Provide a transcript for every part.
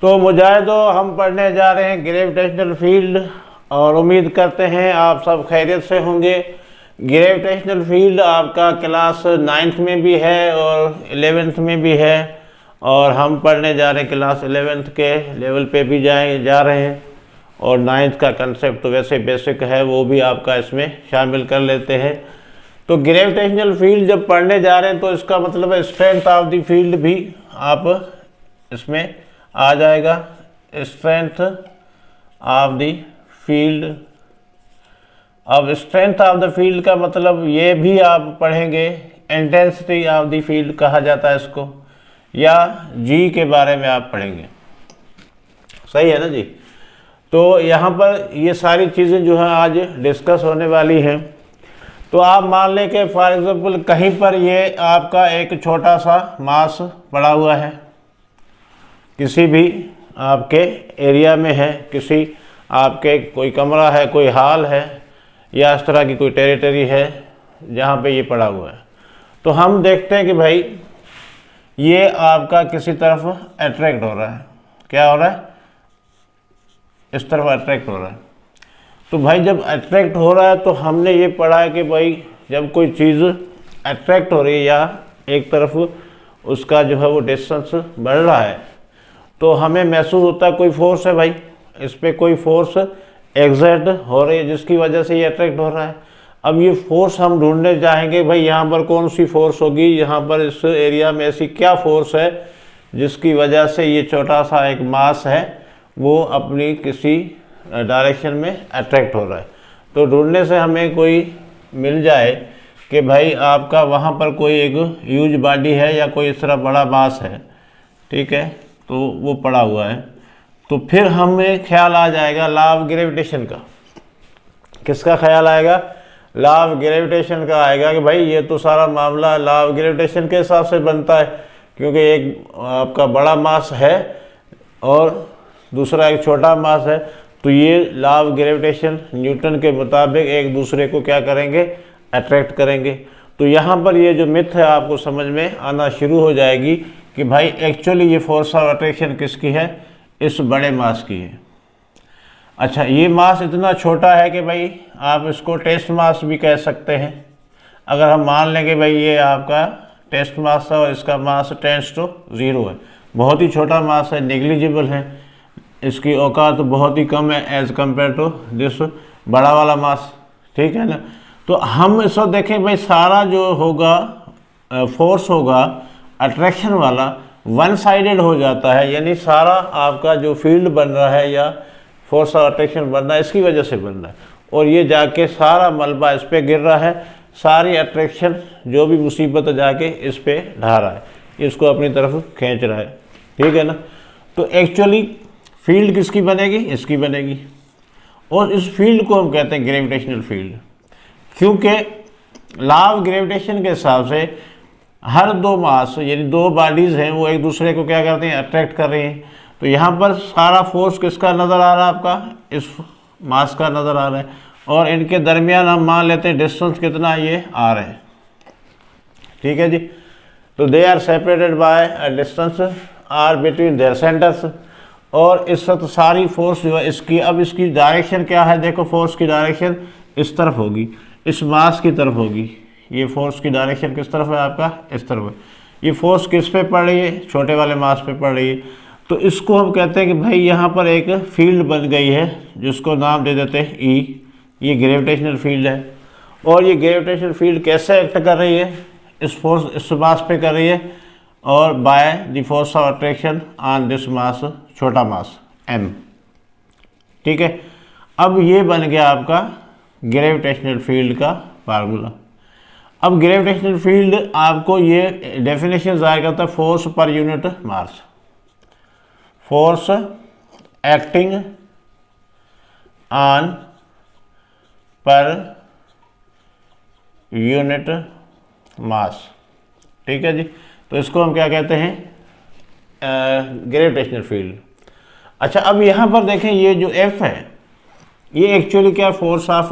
तो मुजाहिदों, हम पढ़ने जा रहे हैं ग्रेविटेशनल फील्ड और उम्मीद करते हैं आप सब खैरियत से होंगे। ग्रेविटेशनल फील्ड आपका क्लास 9th में भी है और 11th में भी है, और हम पढ़ने जा रहे हैं क्लास 11th के लेवल पे भी जा रहे हैं, और 9th का कंसेप्ट तो वैसे बेसिक है, वो भी आपका इसमें शामिल कर लेते हैं। तो ग्रेविटेशनल फील्ड जब पढ़ने जा रहे हैं तो इसका मतलब है स्ट्रेंथ ऑफ द फील्ड भी आप इसमें आ जाएगा। स्ट्रेंथ ऑफ द फील्ड, अब स्ट्रेंथ ऑफ द फील्ड का मतलब ये भी आप पढ़ेंगे, इंटेंसिटी ऑफ द फील्ड कहा जाता है इसको, या जी के बारे में आप पढ़ेंगे। सही है ना जी। तो यहाँ पर ये सारी चीज़ें जो है आज डिस्कस होने वाली हैं। तो आप मान लें कि फॉर एग्जांपल कहीं पर ये आपका एक छोटा सा मास पड़ा हुआ है, किसी भी आपके एरिया में है, किसी आपके कोई कमरा है, कोई हॉल है, या इस तरह की कोई टेरिटरी है जहाँ पे ये पड़ा हुआ है। तो हम देखते हैं कि भाई ये आपका किसी तरफ अट्रैक्ट हो रहा है। क्या हो रहा है? इस तरफ अट्रैक्ट हो रहा है। तो भाई जब अट्रैक्ट हो रहा है तो हमने ये पढ़ा है कि भाई जब कोई चीज़ अट्रैक्ट हो रही है या एक तरफ उसका जो है वो डिस्टेंस बढ़ रहा है, तो हमें महसूस होता है कोई फोर्स है भाई, इस पर कोई फोर्स एग्जर्ट हो रही है जिसकी वजह से ये अट्रैक्ट हो रहा है। अब ये फोर्स हम ढूंढने जाएंगे भाई यहाँ पर कौन सी फोर्स होगी, यहाँ पर इस एरिया में ऐसी क्या फोर्स है जिसकी वजह से ये छोटा सा एक मास है वो अपनी किसी डायरेक्शन में अट्रैक्ट हो रहा है। तो ढूंढने से हमें कोई मिल जाए कि भाई आपका वहाँ पर कोई एक ह्यूज बॉडी है या कोई इस तरह बड़ा मास है, ठीक है, तो वो पड़ा हुआ है, तो फिर हमें ख्याल आ जाएगा लॉ ऑफ ग्रेविटेशन का। किसका ख्याल आएगा? लॉ ऑफ ग्रेविटेशन का आएगा कि भाई ये तो सारा मामला लॉ ऑफ ग्रेविटेशन के हिसाब से बनता है, क्योंकि एक आपका बड़ा मास है और दूसरा एक छोटा मास है, तो ये लॉ ऑफ ग्रेविटेशन न्यूटन के मुताबिक एक दूसरे को क्या करेंगे? अट्रैक्ट करेंगे। तो यहाँ पर ये जो मिथ है आपको समझ में आना शुरू हो जाएगी कि भाई एक्चुअली ये फोर्स ऑफ अट्रैक्शन किसकी है? इस बड़े मास की है। अच्छा, ये मास इतना छोटा है कि भाई आप इसको टेस्ट मास भी कह सकते हैं। अगर हम मान लेंगे भाई ये आपका टेस्ट मास है और इसका मास टेंड्स टू 0 है, बहुत ही छोटा मास है, नेग्लिजिबल है, इसकी औकात बहुत ही कम है एज़ कम्पेयर टू दिस बड़ा वाला मास, ठीक है ना। तो हम इसको देखें भाई सारा जो होगा फोर्स होगा अट्रैक्शन वाला वन साइडेड हो जाता है, यानी सारा आपका जो फील्ड बन रहा है या फोर्स ऑफ अट्रैक्शन बन रहा है इसकी वजह से बन रहा है, और ये जाके सारा मलबा इस पर गिर रहा है, सारी अट्रैक्शन जो भी मुसीबत जाके इस पर ढा रहा है, इसको अपनी तरफ खींच रहा है, ठीक है ना। तो एक्चुअली फील्ड किसकी बनेगी? इसकी बनेगी, और इस फील्ड को हम कहते हैं ग्रेविटेशनल फील्ड, क्योंकि लॉ ऑफ ग्रेविटेशन के हिसाब से हर दो मास यानी दो बॉडीज़ हैं वो एक दूसरे को क्या करते हैं? अट्रैक्ट कर रही हैं। तो यहाँ पर सारा फोर्स किसका नज़र आ रहा है? आपका इस मास का नज़र आ रहा है, और इनके दरमियान हम मान लेते हैं डिस्टेंस कितना? ये आर है, ठीक है जी। तो they are separated by a distance r between their centres, और इस वक्त सारी फोर्स जो है इसकी, अब इसकी डायरेक्शन क्या है? देखो फोर्स की डायरेक्शन इस तरफ होगी, इस मास की तरफ होगी। ये फोर्स की डायरेक्शन किस तरफ है? आपका इस तरफ है। ये फोर्स किस पे पड़ रही है? छोटे वाले मास पे पड़ रही है। तो इसको हम कहते हैं कि भाई यहाँ पर एक फील्ड बन गई है जिसको नाम दे देते हैं ई। ये ग्रेविटेशनल फील्ड है, और ये ग्रेविटेशनल फील्ड कैसे एक्ट कर रही है? इस फोर्स इस मास पे कर रही है, और by the force of attraction on this mass, छोटा मास m, ठीक है। अब ये बन गया आपका ग्रेविटेशनल फील्ड का फार्मूला। अब ग्रेविटेशनल फील्ड आपको ये डेफिनेशन जाहिर करता है फोर्स पर unit mass, force acting on पर यूनिट मास, ठीक है जी। तो इसको हम क्या कहते हैं? Gravitational field. अच्छा, अब यहाँ पर देखें ये जो F है ये एक्चुअली क्या? फोर्स ऑफ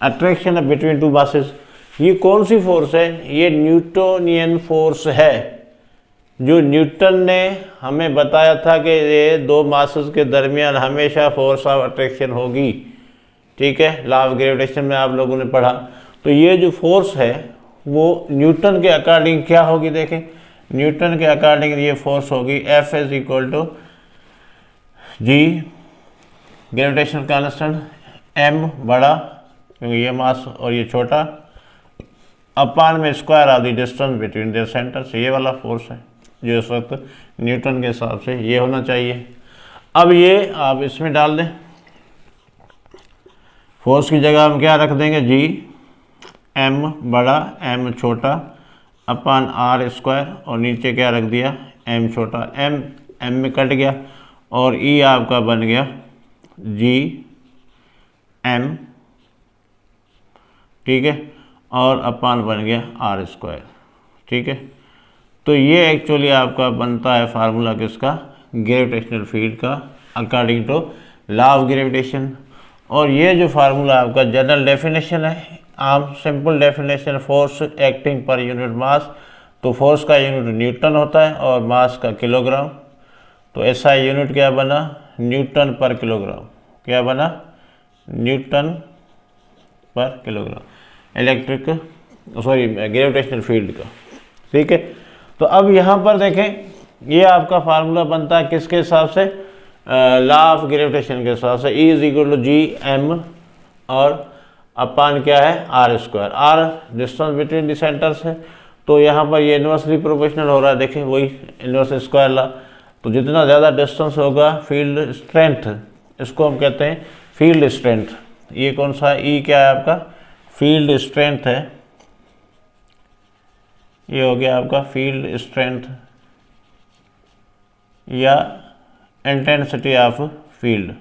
अट्रैक्शन है बिटवीन टू मासेस। ये कौन सी फोर्स है? ये न्यूटोनियन फोर्स है जो न्यूटन ने हमें बताया था कि ये दो मासेस के दरमियान हमेशा फोर्स ऑफ अट्रैक्शन होगी, ठीक है, लॉ ऑफ ग्रेविटेशन में आप लोगों ने पढ़ा। तो ये जो फोर्स है वो न्यूटन के अकॉर्डिंग क्या होगी, देखें न्यूटन के अकॉर्डिंग ये फोर्स होगी F is equal to G gravitational constant, m बड़ा क्योंकि ये मास और ये छोटा, अपान में square of the distance between their centres. ये वाला फोर्स है जो इस वक्त न्यूटन के हिसाब से ये होना चाहिए। अब ये आप इसमें डाल दें, फोर्स की जगह हम क्या रख देंगे, जी m बड़ा m छोटा अपान r स्क्वायर, और नीचे क्या रख दिया, m छोटा, m में कट गया और E आपका बन गया जी m, ठीक है, और अपान बन गया r स्क्वायर, ठीक है। तो ये एक्चुअली आपका बनता है फार्मूला किसका, ग्रेविटेशनल फील्ड का according to law of gravitation. और ये जो फार्मूला आपका जनरल डेफिनेशन है, आम सिंपल डेफिनेशन, फोर्स एक्टिंग पर यूनिट मास, तो फोर्स का यूनिट न्यूटन होता है और मास का किलोग्राम। तो ऐसा यूनिट क्या बना, न्यूटन पर किलोग्राम, क्या बना, न्यूटन पर किलोग्राम इलेक्ट्रिक ग्रेविटेशनल फील्ड का, ठीक है। तो अब यहाँ पर देखें ये आपका फार्मूला बनता है किसके हिसाब से, लॉ ऑफ ग्रेविटेशन के हिसाब से, E is equal to G m और अपान क्या है r square, r distance between the centres है। तो यहाँ पर ये इन्वर्सली प्रोपोर्शनल हो रहा है, देखें वही इन्वर्स स्क्वायर ला, तो जितना ज़्यादा डिस्टेंस होगा फील्ड स्ट्रेंथ, इसको हम कहते हैं फील्ड स्ट्रेंथ। ये कौन सा E क्या है आपका, फील्ड स्ट्रेंथ है, ये हो गया आपका फील्ड स्ट्रेंथ या इंटेंसिटी ऑफ फील्ड,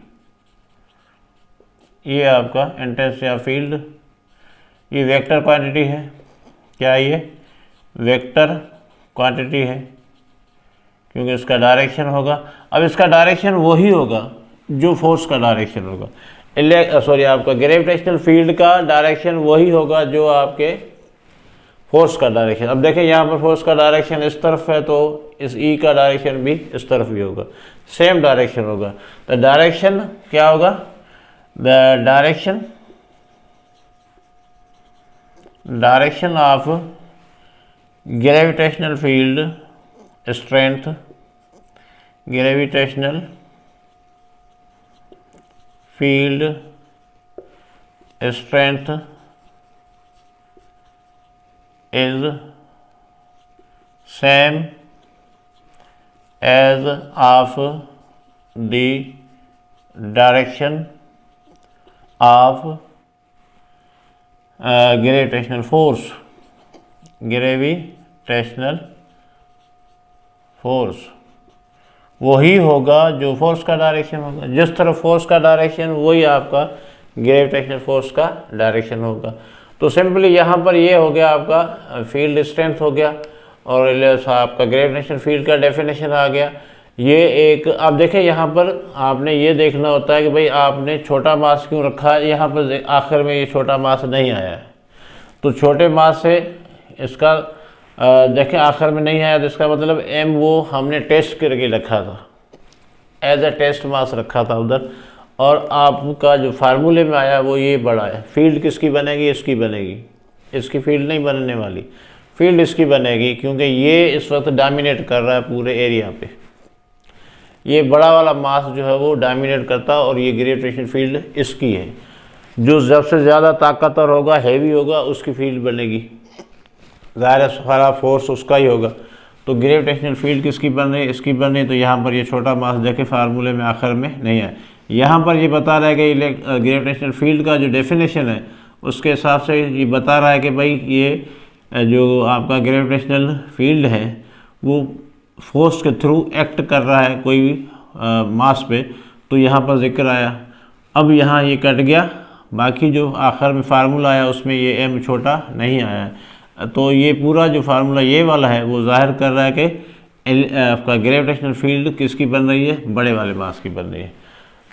ये आपका इंटेंसिटी ऑफ फील्ड। ये वेक्टर क्वांटिटी है, क्या ये वेक्टर क्वांटिटी है क्योंकि इसका डायरेक्शन होगा। अब इसका डायरेक्शन वही होगा जो फोर्स का डायरेक्शन होगा, आपका ग्रेविटेशनल फील्ड का डायरेक्शन वही होगा जो आपके फोर्स का डायरेक्शन। अब देखें यहाँ पर फोर्स का डायरेक्शन इस तरफ है तो इस E का डायरेक्शन भी इस तरफ ही होगा, सेम डायरेक्शन होगा। तो डायरेक्शन क्या होगा, the direction of gravitational field strength, gravitational field strength is same as of the direction of gravitational force, gravitational force वही होगा जो फोर्स का डायरेक्शन होगा। जिस तरफ फोर्स का डायरेक्शन वही आपका ग्रेविटेशनल फोर्स का डायरेक्शन होगा। तो सिंपली यहाँ पर ये हो गया आपका फील्ड स्ट्रेंथ हो गया और आपका ग्रेविटेशनल फील्ड का डेफिनेशन आ गया। ये एक आप देखें यहाँ पर आपने ये देखना होता है कि भाई आपने छोटा मास क्यों रखा है, यहाँ पर आखिर में ये छोटा मास नहीं आया है। तो छोटे मास से इसका देखें आखिर में नहीं आया तो इसका मतलब m वो हमने टेस्ट करके रखा था, एज ए टेस्ट मास रखा था उधर, और आपका जो फार्मूले में आया वो ये बड़ा है। फील्ड किसकी बनेगी, इसकी बनेगी, इसकी फील्ड नहीं बनने वाली, फील्ड इसकी बनेगी क्योंकि ये इस वक्त डोमिनेट कर रहा है पूरे एरिया पे। ये बड़ा वाला मास जो है वो डोमिनेट करता है और ये ग्रेविटेशनल फील्ड इसकी है। जो सबसे ज़्यादा ताकतवर होगा, हैवी होगा, उसकी फील्ड बनेगी, ज़ाहिर सारा फोर्स उसका ही होगा। तो ग्रेविटेशनल फील्ड किसकी बन रही है, इसकी बन रही है। तो यहाँ पर ये छोटा मास देखे फार्मूले में आखिर में नहीं है। यहाँ पर ये बता रहा है कि ग्रेविटेशनल फील्ड का जो डेफिनेशन है उसके हिसाब से ये बता रहा है कि भाई ये जो आपका ग्रेविटेशनल फील्ड है वो फोर्स के थ्रू एक्ट कर रहा है कोई भी मास पे। तो यहाँ पर जिक्र आया, अब यहाँ ये कट गया, बाकी जो आखिर में फार्मूला आया उसमें ये m छोटा नहीं आया है। तो ये पूरा जो फार्मूला ये वाला है वो जाहिर कर रहा है कि आपका ग्रेविटेशनल फील्ड किसकी बन रही है, बड़े वाले मास की बन रही है।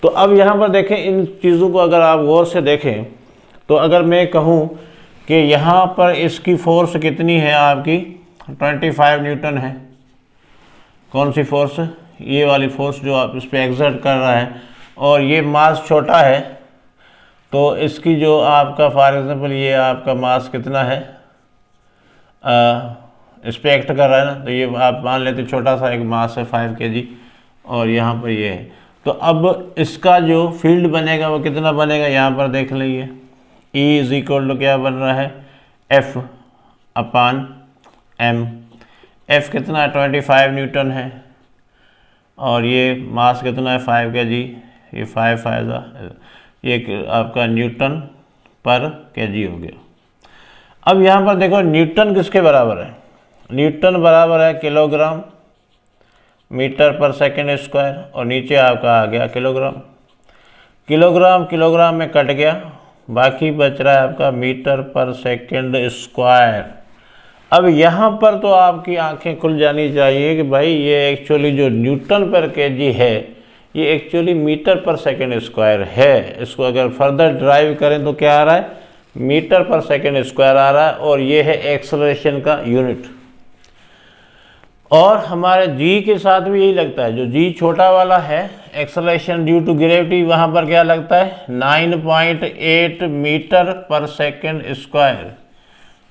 तो अब यहाँ पर देखें, इन चीज़ों को अगर आप गौर से देखें तो अगर मैं कहूँ कि यहाँ पर इसकी फोर्स कितनी है आपकी 25 न्यूटन है, कौन सी फोर्स, ये वाली फोर्स जो आप इस पर एग्जर्ट कर रहा है, और ये मास छोटा है, तो इसकी जो आपका फॉर एग्जांपल ये आपका मास कितना है, इस पर एक्ट कर रहा है ना, तो ये आप मान लेते छोटा सा एक मास है 5 kg, और यहाँ पर ये है। तो अब इसका जो फील्ड बनेगा वो कितना बनेगा, यहाँ पर देख लीजिए, E इज इक्वल टू क्या बन रहा है, F अपान M। F कितना है 25 न्यूटन है, और ये मास कितना है 5 kg, ये 5 फायदा, ये आपका न्यूटन पर kg हो गया। अब यहाँ पर देखो न्यूटन किसके बराबर है, न्यूटन बराबर है किलोग्राम मीटर पर सेकंड स्क्वायर, और नीचे आपका आ गया किलोग्राम। किलोग्राम किलोग्राम में कट गया, बाकी बच रहा है आपका मीटर पर सेकंड स्क्वायर। अब यहाँ पर तो आपकी आंखें खुल जानी चाहिए कि भाई ये एक्चुअली जो न्यूटन पर केजी है ये एक्चुअली मीटर पर सेकंड स्क्वायर है। इसको अगर फर्दर ड्राइव करें तो क्या आ रहा है, मीटर पर सेकंड स्क्वायर आ रहा है, और ये है एक्सेलरेशन का यूनिट। और हमारे जी के साथ भी यही लगता है, जो जी छोटा वाला है एक्सेलरेशन ड्यू टू ग्रेविटी, वहाँ पर क्या लगता है 9.8 मीटर पर सेकंड स्क्वायर।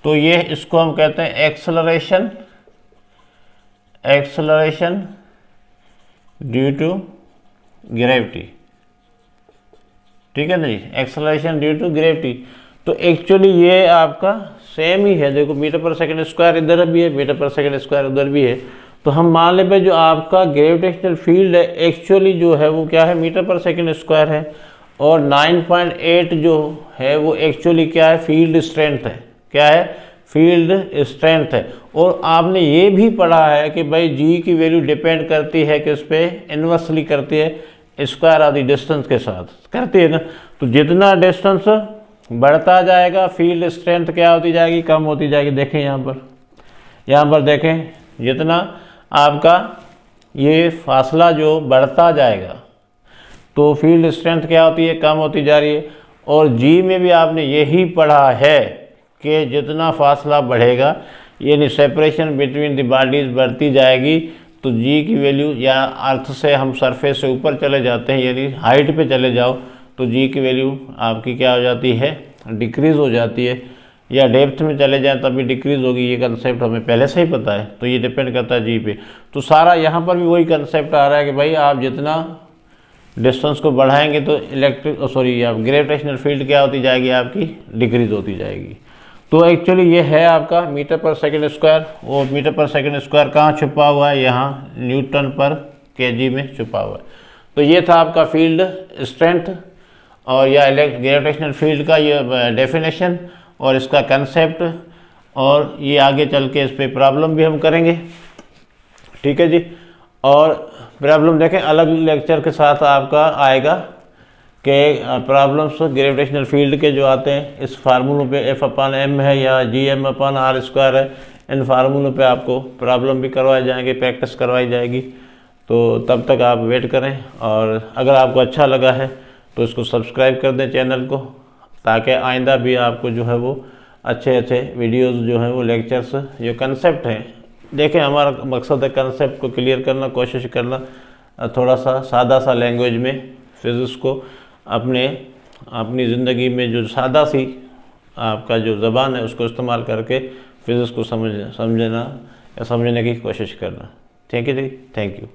तो ये इसको हम कहते हैं acceleration, acceleration due to gravity, ठीक है ना जी, एक्सेलरेशन ड्यू टू ग्रेविटी। तो एक्चुअली ये आपका सेम ही है, देखो मीटर पर सेकंड स्क्वायर इधर भी है, मीटर पर सेकंड स्क्वायर उधर भी है। तो हम मान ले भाई जो आपका ग्रेविटेशनल फील्ड है एक्चुअली जो है वो क्या है, मीटर पर सेकंड स्क्वायर है, और 9.8 जो है वो एक्चुअली क्या है, फील्ड स्ट्रेंथ है। क्या है, फील्ड स्ट्रेंथ है। और आपने ये भी पढ़ा है कि भाई जी की वैल्यू डिपेंड करती है किस पे, इन्वर्सली करती है स्क्वायर ऑफ द डिस्टेंस के साथ, करती है ना। तो जितना डिस्टेंस बढ़ता जाएगा फील्ड स्ट्रेंथ क्या होती जाएगी, कम होती जाएगी। देखें यहाँ पर देखें, जितना आपका ये फासला जो बढ़ता जाएगा तो फील्ड स्ट्रेंथ क्या होती है, कम होती जा रही है। और जी में भी आपने यही पढ़ा है कि जितना फासला बढ़ेगा यानी सेपरेशन बिटवीन द बॉडीज बढ़ती जाएगी, तो जी की वैल्यू, या अर्थ से हम सरफेस से ऊपर चले जाते हैं यानी हाइट पे चले जाओ तो जी की वैल्यू आपकी क्या हो जाती है, डिक्रीज़ हो जाती है। या डेप्थ में चले जाएं तभी डिक्रीज़ होगी, ये कंसेप्ट हमें पहले से ही पता है। तो ये डिपेंड करता है जी पे। तो सारा यहाँ पर भी वही कंसेप्ट आ रहा है कि भाई आप जितना डिस्टेंस को बढ़ाएंगे तो आप ग्रेविटेशनल फील्ड क्या होती जाएगी, आपकी डिक्रीज़ होती जाएगी। तो एक्चुअली ये है आपका मीटर पर सेकंड स्क्वायर। और मीटर पर सेकंड स्क्वायर कहाँ छुपा हुआ है, यहाँ न्यूटन पर केजी में छुपा हुआ है। तो ये था आपका फील्ड स्ट्रेंथ और या ग्रेविटेशनल फील्ड का ये डेफिनेशन और इसका कंसेप्ट, और ये आगे चल के इस पर प्रॉब्लम भी हम करेंगे, ठीक है जी। और प्रॉब्लम देखें अलग लेक्चर के साथ आपका आएगा कि प्रॉब्लम्स ग्रेविटेशनल फील्ड के जो आते हैं इस फार्मूलों पे F/m है या Gm/r² है, इन फार्मूलों पे आपको प्रॉब्लम भी करवाए जाएंगे, प्रैक्टिस करवाई जाएगी। तो तब तक आप वेट करें, और अगर आपको अच्छा लगा है तो इसको सब्सक्राइब कर दें चैनल को, ताकि आइंदा भी आपको जो है वो अच्छे अच्छे वीडियोस जो हैं वो लेक्चर्स जो कंसेप्ट हैं। देखें हमारा मकसद है कंसेप्ट को क्लियर करना, कोशिश करना, थोड़ा सा सादा सा लैंग्वेज में फिज़िक्स को अपनी ज़िंदगी में जो सादा सी आपका जो ज़बान है उसको इस्तेमाल करके फ़िज़िक्स को समझना या समझने की कोशिश करना। ठीक है जी, थैंक यू।